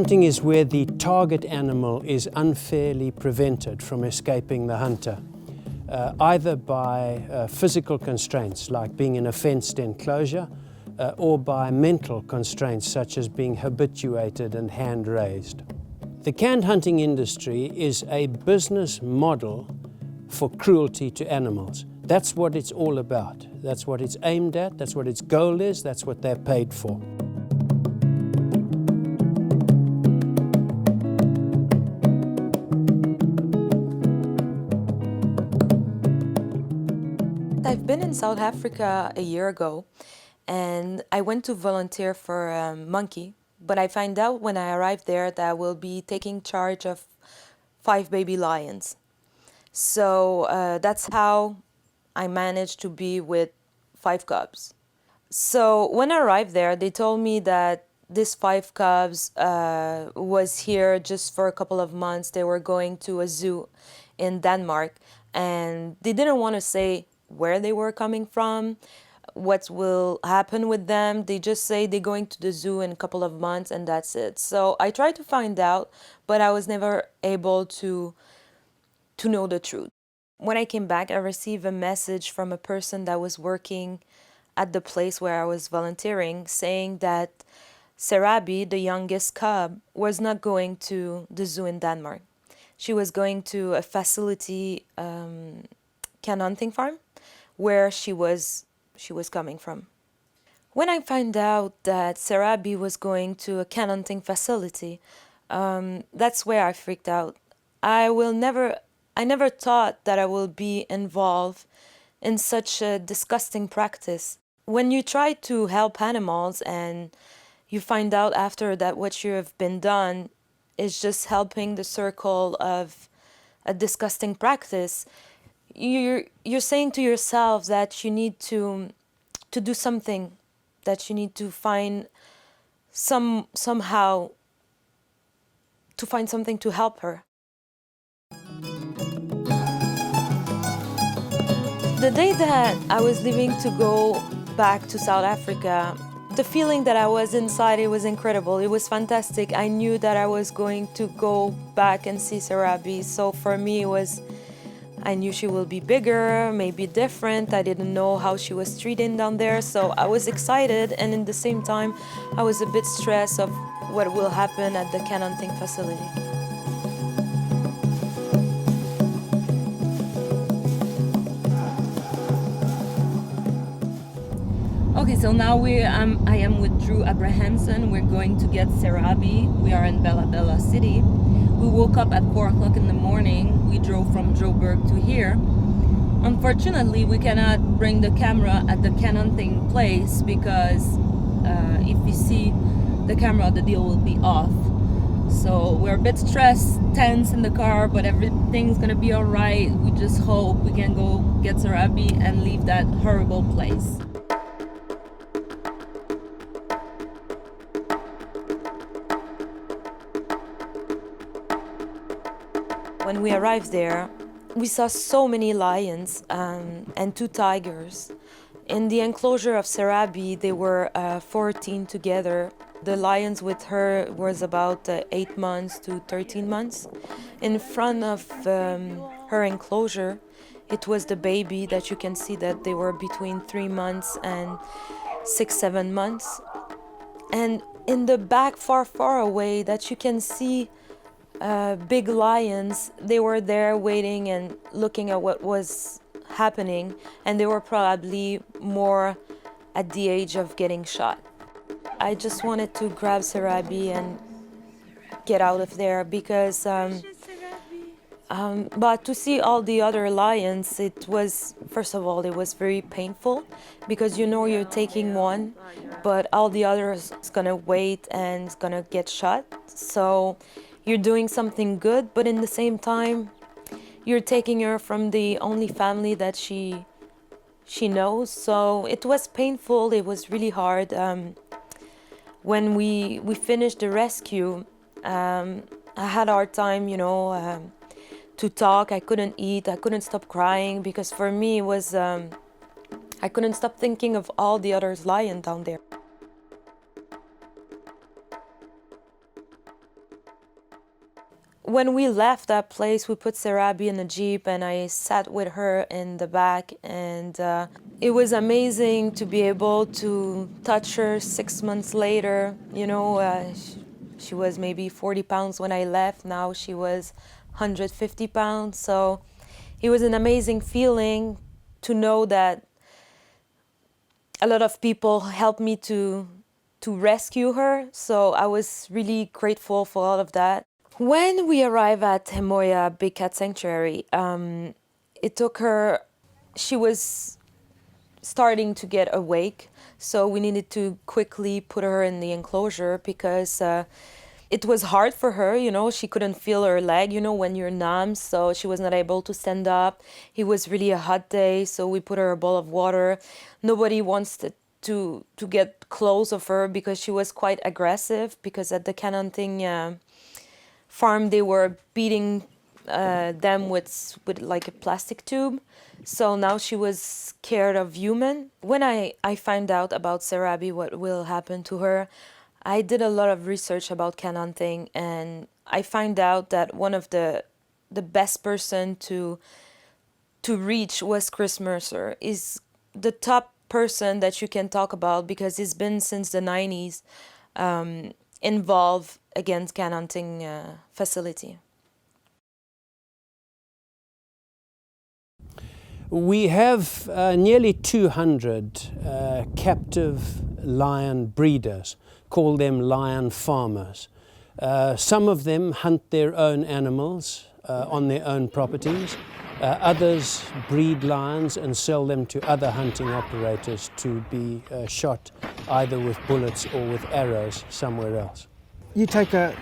hunting is where the target animal is unfairly prevented from escaping the hunter, either by physical constraints like being in a fenced enclosure or by mental constraints such as being habituated and hand raised. The canned hunting industry is a business model for cruelty to animals. That's what it's all about. That's what it's aimed at, that's what its goal is, that's what they're paid for. I've been in South Africa a year ago, and I went to volunteer for a monkey, but I find out when I arrived there that I will be taking charge of 5 baby lions. So that's how I managed to be with 5 cubs. So when I arrived there, they told me that this 5 cubs was here just for a couple of months. They were going to a zoo in Denmark, and they didn't want to say where they were coming from, what will happen with them. They just say they're going to the zoo in a couple of months and that's it. So I tried to find out, but I was never able to know the truth. When I came back, I received a message from a person that was working at the place where I was volunteering, saying that Serabie, the youngest cub, was not going to the zoo in Denmark. She was going to a facility, can hunting farm, where she was coming from. When I found out that Serabie was going to a can hunting facility, that's where I freaked out. I never thought that I will be involved in such a disgusting practice. When you try to help animals and you find out after that what you have been done is just helping the circle of a disgusting practice, you're saying to yourself that you need to do something, that you need to find somehow to find something to help her. The day that I was leaving to go back to South Africa, the feeling that I was inside, it was incredible. It was fantastic. I knew that I was going to go back and see Serabie. So for me, I knew she will be bigger, maybe different. I didn't know how she was treated down there. So I was excited, and at the same time, I was a bit stressed of what will happen at the can hunting facility. Okay, so now I am with Drew Abrahamson. We're going to get Serabie. We are in Bella Bella City. We woke up at 4 o'clock in the morning. We drove from Joburg to here. Unfortunately, we cannot bring the camera at the can hunting place because if you see the camera, the deal will be off. So we're a bit stressed, tense in the car, but everything's gonna be all right. We just hope we can go get Serabie and leave that horrible place. When we arrived there, we saw so many lions and 2 tigers. In the enclosure of Serabie, there were 14 together. The lions with her was about 8 months to 13 months. In front of her enclosure, it was the baby that you can see that they were between 3 months and 6-7 months. And in the back, far, far away, that you can see big lions. They were there waiting and looking at what was happening, and they were probably more at the age of getting shot. I just wanted to grab Serabie and get out of there because but to see all the other lions, it was, first of all, it was very painful because you know you're taking one, but all the others is gonna wait and is gonna get shot. So you're doing something good, but in the same time, you're taking her from the only family that she knows. So it was painful. It was really hard. When we finished the rescue, I had a hard time, to talk. I couldn't eat. I couldn't stop crying because for me it was I couldn't stop thinking of all the others lying down there. when we left that place, we put Serabie in a Jeep and I sat with her in the back, and it was amazing to be able to touch her 6 months later. You know, she was maybe 40 pounds when I left. Now she was 150 pounds. So it was an amazing feeling to know that a lot of people helped me to rescue her. So I was really grateful for all of that. When we arrived at Hemoya Big Cat Sanctuary, it took her, she was starting to get awake, so we needed to quickly put her in the enclosure because it was hard for her, you know, she couldn't feel her leg, you know, when you're numb, so she was not able to stand up. It was really a hot day, so we put her a bowl of water. Nobody wants to get close of her because she was quite aggressive, because at the cat hunting farm they were beating them with like a plastic tube. So now she was scared of human. When I find out about Serabie, what will happen to her, I did a lot of research about cat hunting, and I find out that one of the best person to reach was Chris Mercer. Is the top person that you can talk about because he's been since the 90s involved against cat hunting facility. We have nearly 200 captive lion breeders, call them lion farmers. Some of them hunt their own animals on their own properties. Others breed lions and sell them to other hunting operators to be shot either with bullets or with arrows somewhere else. You take a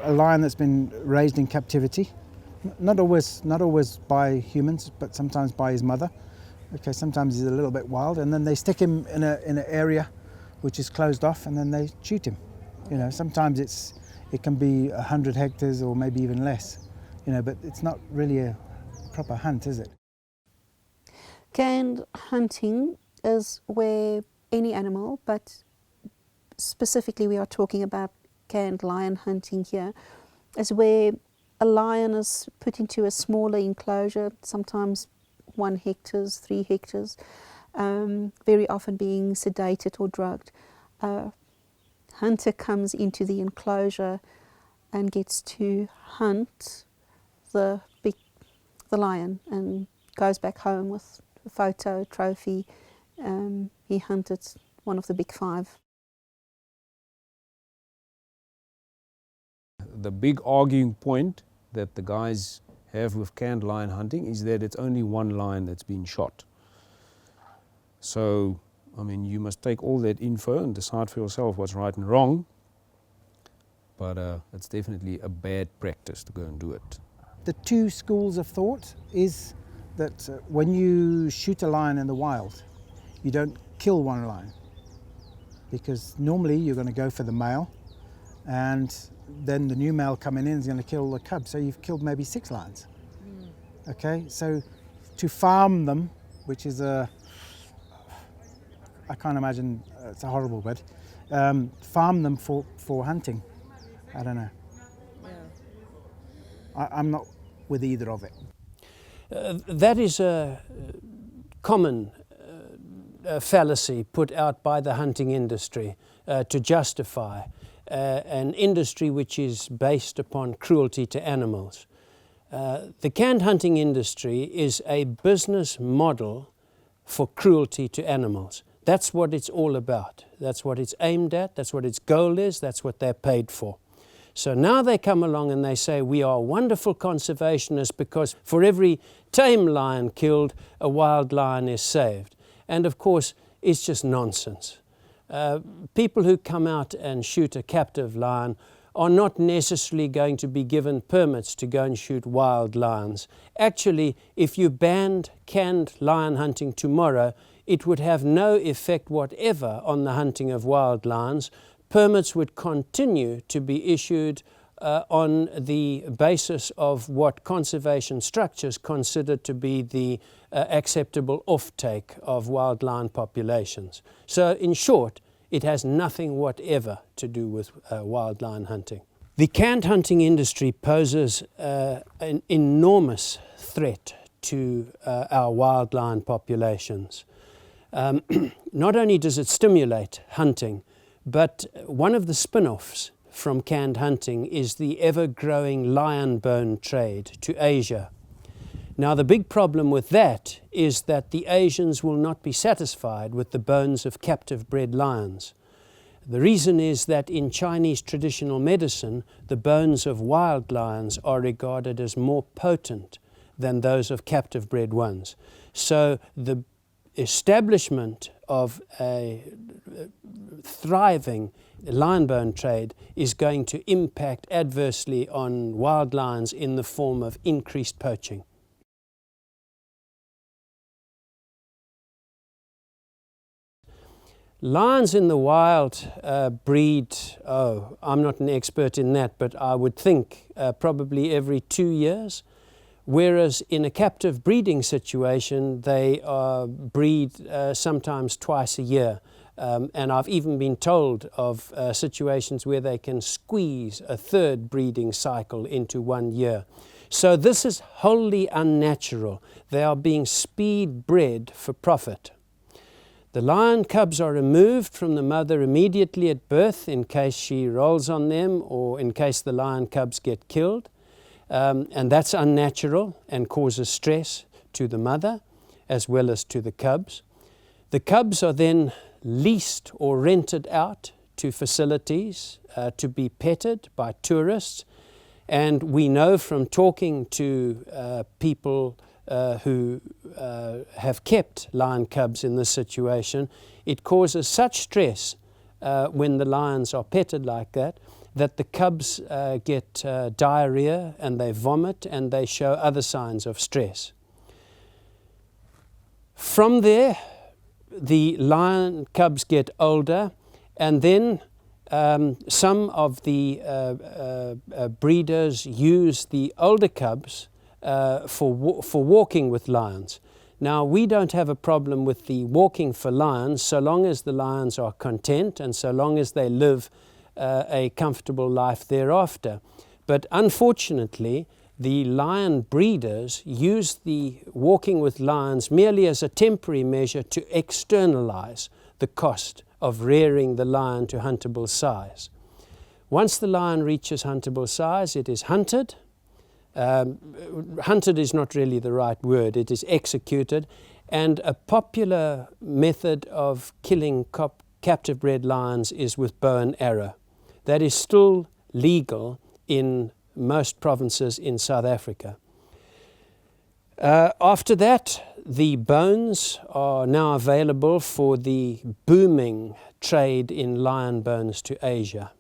lion that's been raised in captivity, not always by humans, but sometimes by his mother. Okay, sometimes he's a little bit wild, and then they stick him in an area which is closed off, and then they shoot him. You know, sometimes it can be 100 hectares or maybe even less. You know, but it's not really a proper hunt, is it? Canned hunting is where any animal, but specifically we are talking about canned lion hunting here, is where a lion is put into a smaller enclosure, sometimes 1 hectare, 3 hectares, very often being sedated or drugged. A hunter comes into the enclosure and gets to hunt the lion and goes back home with a photo, trophy. He hunted one of the big 5. The big arguing point that the guys have with canned lion hunting is that it's only 1 lion that's been shot. So, I mean, you must take all that info and decide for yourself what's right and wrong, but it's definitely a bad practice to go and do it. The 2 schools of thought is that when you shoot a lion in the wild, you don't kill 1 lion, because normally you're going to go for the male, and then the new male coming in is going to kill the cub, so you've killed maybe 6 lions. Okay, so to farm them, which is I can't imagine, it's a horrible word, farm them for hunting, I don't know. Yeah. I'm not with either of it. That is a common fallacy put out by the hunting industry to justify an industry which is based upon cruelty to animals. The canned hunting industry is a business model for cruelty to animals. That's what it's all about. That's what it's aimed at. That's what its goal is. That's what they're paid for. So now they come along and they say, we are wonderful conservationists because for every tame lion killed, a wild lion is saved. And of course, it's just nonsense. People who come out and shoot a captive lion are not necessarily going to be given permits to go and shoot wild lions. Actually, if you banned canned lion hunting tomorrow, it would have no effect whatever on the hunting of wild lions. Permits would continue to be issued on the basis of what conservation structures consider to be the acceptable offtake of wild lion populations. So in short, it has nothing whatever to do with wild lion hunting. The canned hunting industry poses an enormous threat to our wild lion populations. Not only does it stimulate hunting, but one of the spin-offs from canned hunting is the ever-growing lion bone trade to Asia. Now, the big problem with that is that the Asians will not be satisfied with the bones of captive bred lions. The reason is that in Chinese traditional medicine, the bones of wild lions are regarded as more potent than those of captive bred ones. So the establishment of a thriving lion bone trade is going to impact adversely on wild lions in the form of increased poaching. Lions in the wild breed, I'm not an expert in that, but I would think probably every 2 years, whereas in a captive breeding situation, they breed sometimes twice a year. And I've even been told of situations where they can squeeze a third breeding cycle into 1 year. So this is wholly unnatural. They are being speed bred for profit. The lion cubs are removed from the mother immediately at birth in case she rolls on them or in case the lion cubs get killed. And that's unnatural and causes stress to the mother as well as to the cubs. The cubs are then leased or rented out to facilities to be petted by tourists. And we know from talking to people who have kept lion cubs in this situation, it causes such stress when the lions are petted like that, that the cubs get diarrhea and they vomit and they show other signs of stress. From there, the lion cubs get older, and then some of the breeders use the older cubs for walking with lions. Now, we don't have a problem with the walking for lions so long as the lions are content and so long as they live a comfortable life thereafter. But unfortunately, the lion breeders use the walking with lions merely as a temporary measure to externalize the cost of rearing the lion to huntable size. Once the lion reaches huntable size, it is hunted. Hunted is not really the right word, it is executed, and a popular method of killing captive bred lions is with bow and arrow. That is still legal in most provinces in South Africa. After that, the bones are now available for the booming trade in lion bones to Asia.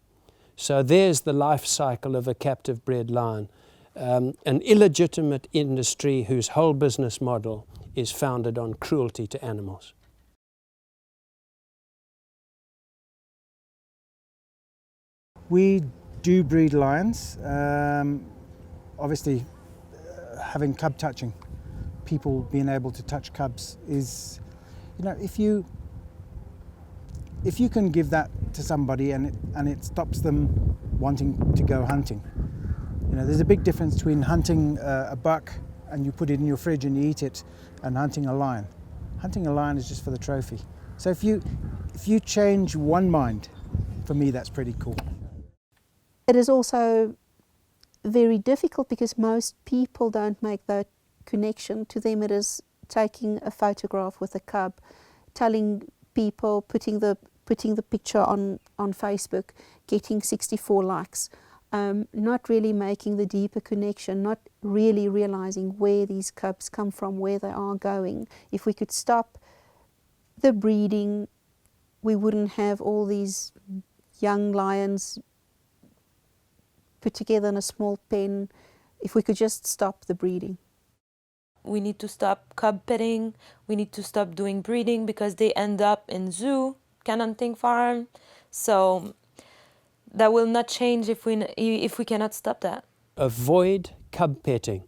So there's the life cycle of a captive bred lion. An illegitimate industry whose whole business model is founded on cruelty to animals. We do breed lions. Obviously, having cub touching, people being able to touch cubs is, you know, if you can give that to somebody and it stops them wanting to go hunting. You know, there's a big difference between hunting a buck and you put it in your fridge and you eat it, and hunting a lion. Hunting a lion is just for the trophy. So if you change one mind, for me that's pretty cool. It is also very difficult because most people don't make that connection. To them it is taking a photograph with a cub, telling people, putting the picture on Facebook, getting 64 likes. Not really making the deeper connection, not really realizing where these cubs come from, where they are going. If we could stop the breeding, we wouldn't have all these young lions put together in a small pen. If we could just stop the breeding. We need to stop cub petting, we need to stop doing breeding because they end up in zoo, can hunting farm. So that will not change if we cannot stop that. Avoid cub petting,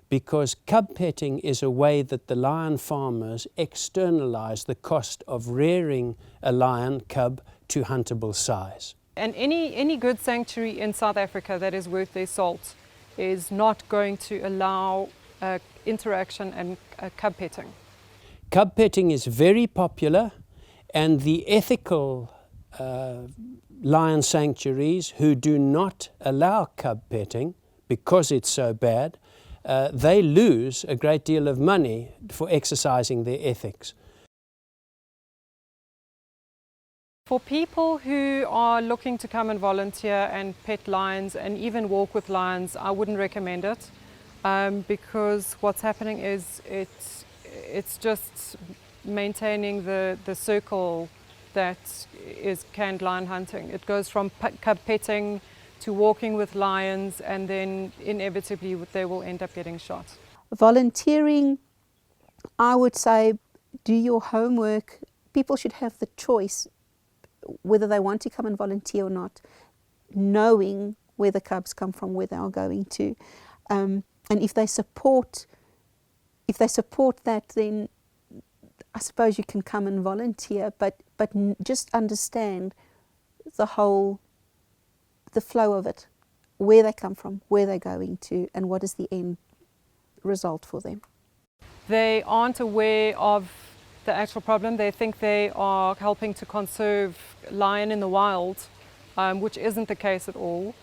because cub petting is a way that the lion farmers externalize the cost of rearing a lion cub to huntable size. And any good sanctuary in South Africa that is worth their salt is not going to allow interaction and cub petting. Cub petting is very popular, and the ethical lion sanctuaries who do not allow cub petting because it's so bad, they lose a great deal of money for exercising their ethics. For people who are looking to come and volunteer and pet lions and even walk with lions, I wouldn't recommend it, because what's happening is it's just maintaining the circle that is canned lion hunting. It goes from cub petting to walking with lions, and then inevitably they will end up getting shot. Volunteering, I would say, do your homework. People should have the choice whether they want to come and volunteer or not, knowing where the cubs come from, where they are going to, and if they support that, then I suppose you can come and volunteer. But just understand the flow of it, where they come from, where they're going to, and what is the end result for them. They aren't aware of the actual problem. They think they are helping to conserve lion in the wild, which isn't the case at all.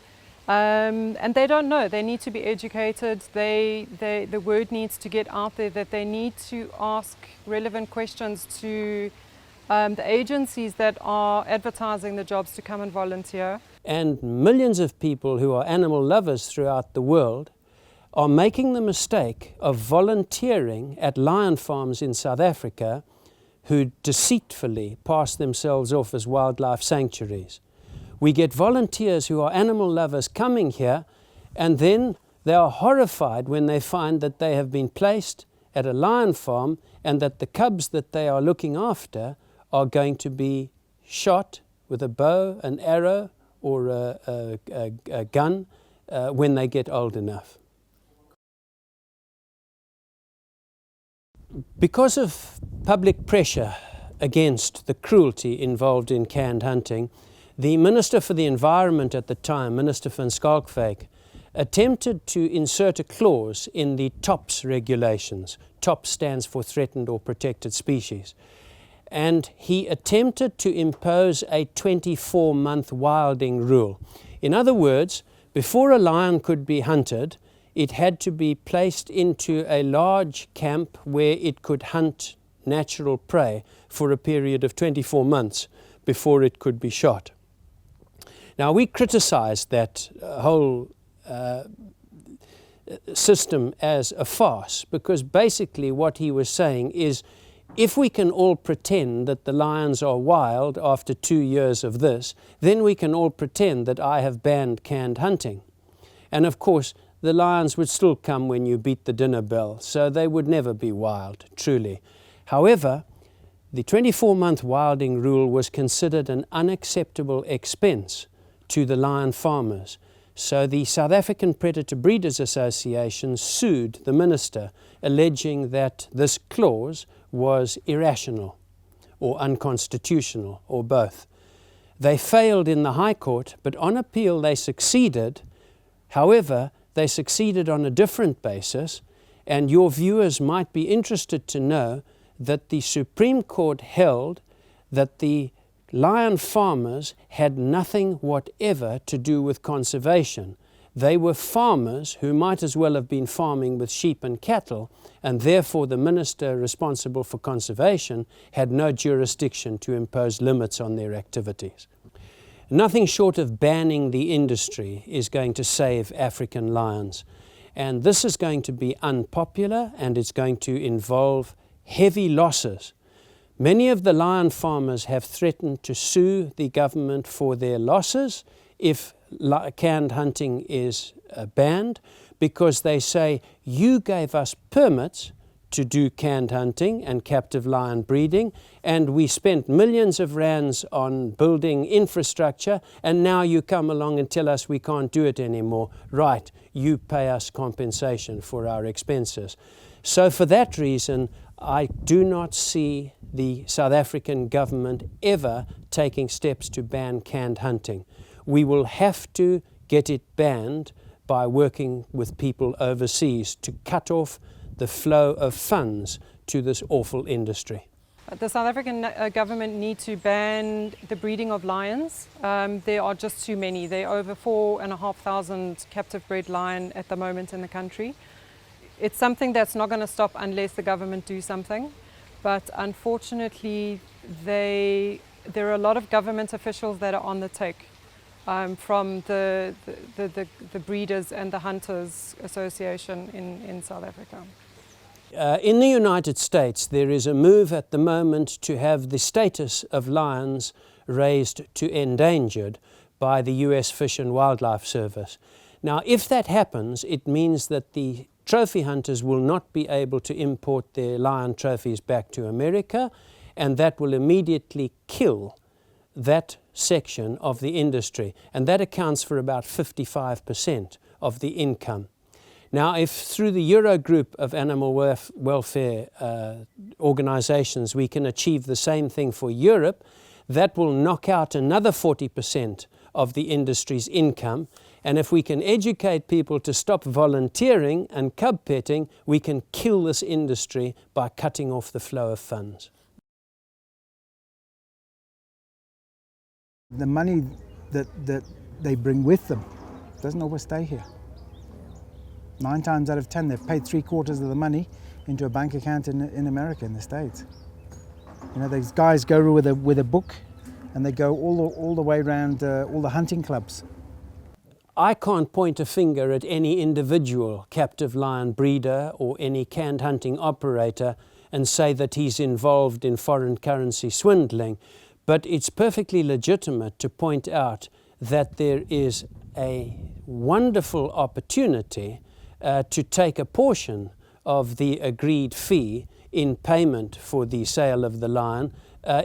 And they don't know. They need to be educated. The word needs to get out there that they need to ask relevant questions to the agencies that are advertising the jobs to come and volunteer. And millions of people who are animal lovers throughout the world are making the mistake of volunteering at lion farms in South Africa who deceitfully pass themselves off as wildlife sanctuaries. We get volunteers who are animal lovers coming here, and then they are horrified when they find that they have been placed at a lion farm and that the cubs that they are looking after are going to be shot with a bow, an arrow, or a gun when they get old enough. Because of public pressure against the cruelty involved in canned hunting, the Minister for the Environment at the time, Minister van Schalkwyk, attempted to insert a clause in the TOPS regulations. TOPS stands for Threatened or Protected Species. And he attempted to impose a 24-month wilding rule. In other words, before a lion could be hunted, it had to be placed into a large camp where it could hunt natural prey for a period of 24 months before it could be shot. Now, we criticized that whole system as a farce, because basically what he was saying is, if we can all pretend that the lions are wild after 2 years of this, then we can all pretend that I have banned canned hunting. And of course, the lions would still come when you beat the dinner bell, so they would never be wild, truly. However, the 24-month wilding rule was considered an unacceptable expense to the lion farmers. So the South African Predator Breeders Association sued the minister, alleging that this clause was irrational or unconstitutional, or both. They failed in the High Court, but on appeal they succeeded. However, they succeeded on a different basis, and your viewers might be interested to know that the Supreme Court held that the lion farmers had nothing whatever to do with conservation. They were farmers who might as well have been farming with sheep and cattle, and therefore the minister responsible for conservation had no jurisdiction to impose limits on their activities. Nothing short of banning the industry is going to save African lions. And this is going to be unpopular, and it's going to involve heavy losses. Many of the lion farmers have threatened to sue the government for their losses if canned hunting is banned, because they say, you gave us permits to do canned hunting and captive lion breeding, and we spent millions of rands on building infrastructure, and now you come along and tell us we can't do it anymore. Right, you pay us compensation for our expenses. So for that reason, I do not see the South African government ever taking steps to ban canned hunting. we will have to get it banned by working with people overseas to cut off the flow of funds to this awful industry. The South African government need to ban the breeding of lions. There are just too many. There are over 4,500 captive bred lion at the moment in the country. It's something that's not going to stop unless the government do something. But unfortunately, there are a lot of government officials that are on the take, from the Breeders and the Hunters Association in South Africa. In the United States, there is a move at the moment to have the status of lions raised to endangered by the US Fish and Wildlife Service. Now, if that happens, it means that the trophy hunters will not be able to import their lion trophies back to America, and that will immediately kill that section of the industry, and that accounts for about 55% of the income. Now, if through the Eurogroup of animal welfare organizations we can achieve the same thing for Europe, that will knock out another 40% of the industry's income. And if we can educate people to stop volunteering and cub petting, we can kill this industry by cutting off the flow of funds. The money that they bring with them doesn't always stay here. 9 times out of 10, they've paid 3/4 of the money into a bank account in America, in the States. You know, these guys go with a book, and they go all the way around all the hunting clubs. I can't point a finger at any individual captive lion breeder or any canned hunting operator and say that he's involved in foreign currency swindling, but it's perfectly legitimate to point out that there is a wonderful opportunity to take a portion of the agreed fee in payment for the sale of the lion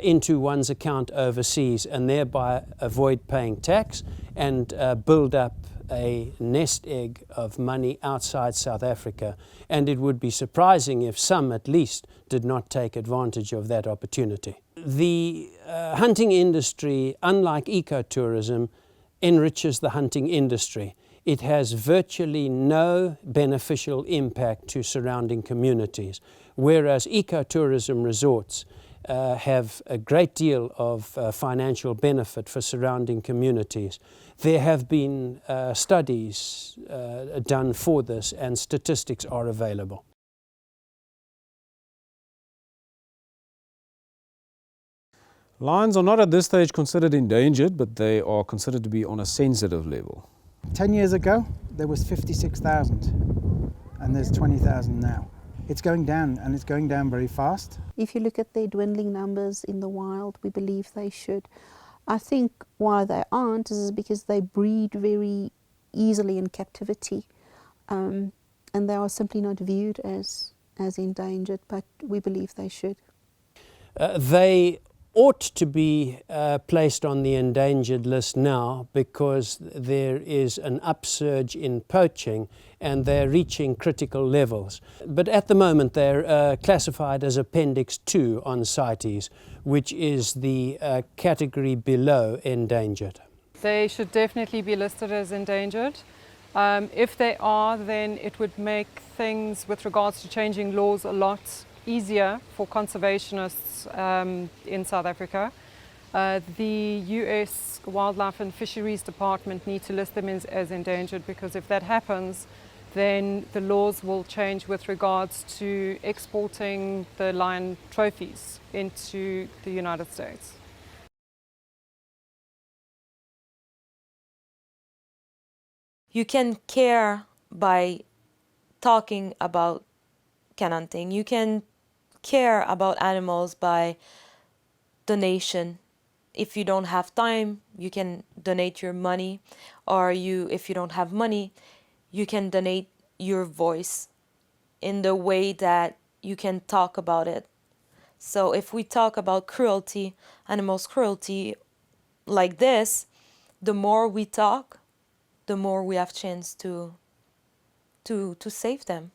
into one's account overseas, and thereby avoid paying tax and build up a nest egg of money outside South Africa. And it would be surprising if some at least did not take advantage of that opportunity. The hunting industry, unlike ecotourism, enriches the hunting industry. It has virtually no beneficial impact to surrounding communities, whereas ecotourism resorts have a great deal of financial benefit for surrounding communities. There have been studies done for this, and statistics are available. Lions are not at this stage considered endangered, but they are considered to be on a sensitive level. 10 years ago, there was 56,000, and there's 20,000 now. It's going down, and it's going down very fast. If you look at their dwindling numbers in the wild, we believe they should. I think why they aren't is because they breed very easily in captivity, and they are simply not viewed as endangered, but we believe they should. They ought to be placed on the endangered list now, because there is an upsurge in poaching and they're reaching critical levels. But at the moment they're classified as Appendix 2 on CITES, which is the category below endangered. They should definitely be listed as endangered. If they are, then it would make things with regards to changing laws a lot easier for conservationists in South Africa. The US Wildlife and Fisheries Department need to list them as endangered, because if that happens, then the laws will change with regards to exporting the lion trophies into the United States. You can care by talking about can hunting. You can care about animals by donation. If you don't have time, you can donate your money, or if you don't have money, you can donate your voice in the way that you can talk about it. So if we talk about cruelty, animals cruelty like this, the more we talk, the more we have chance to save them.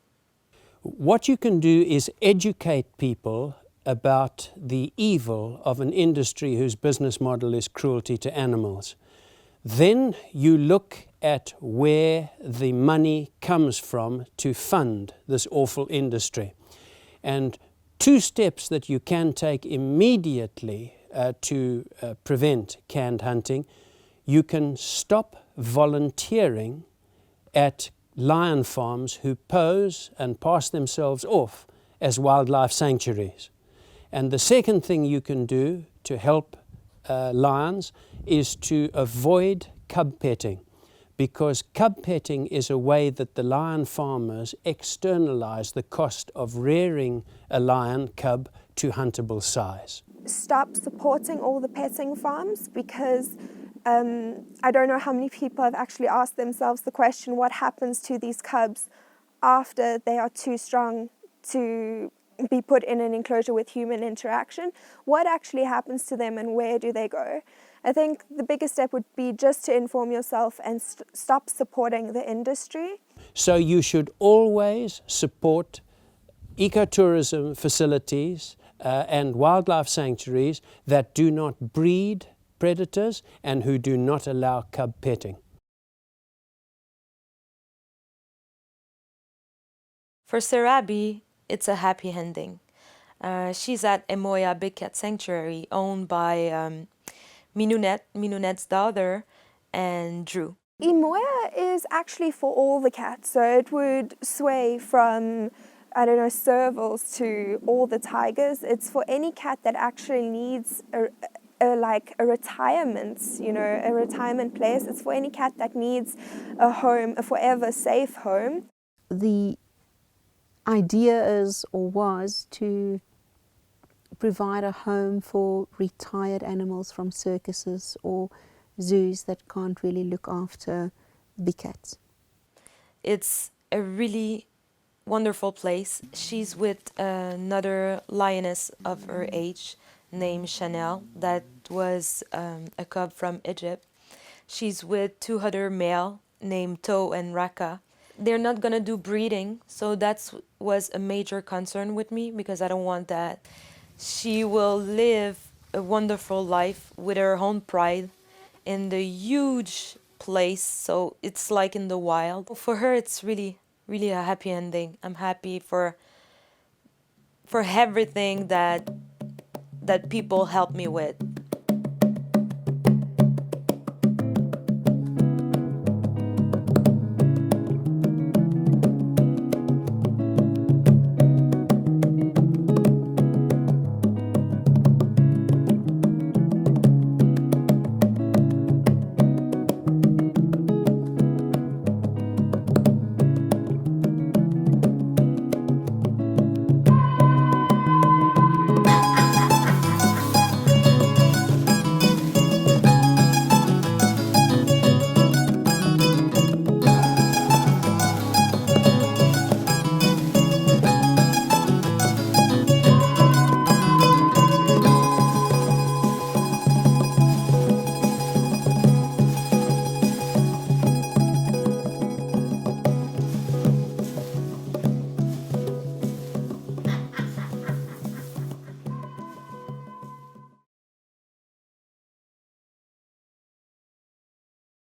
What you can do is educate people about the evil of an industry whose business model is cruelty to animals. Then you look at where the money comes from to fund this awful industry. And 2 steps that you can take immediately to prevent canned hunting: you can stop volunteering at lion farms who pose and pass themselves off as wildlife sanctuaries. And the second thing you can do to help lions is to avoid cub petting, because cub petting is a way that the lion farmers externalize the cost of rearing a lion cub to huntable size. Stop supporting all the petting farms, because I don't know how many people have actually asked themselves the question, what happens to these cubs after they are too strong to be put in an enclosure with human interaction? What actually happens to them and where do they go? I think the biggest step would be just to inform yourself and stop supporting the industry. So you should always support ecotourism facilities and wildlife sanctuaries that do not breed predators and who do not allow cub petting. For Serabie, it's a happy ending. She's at Emoya Big Cat Sanctuary, owned by Minunet's daughter, and Drew. Emoya is actually for all the cats, so it would sway from, I don't know, servals to all the tigers. It's for any cat that actually needs a retirement, a retirement place. It's for any cat that needs a home, a forever safe home. The idea is, or was, to provide a home for retired animals from circuses or zoos that can't really look after big cats. It's a really wonderful place. She's with another lioness of her age named Chanel, that was a cub from Egypt. She's with 2 other male named To and Raka. They're not gonna do breeding, so that was a major concern with me, because I don't want that. She will live a wonderful life with her own pride in the huge place, so it's like in the wild. For her, it's really, really a happy ending. I'm happy for everything that people help me with.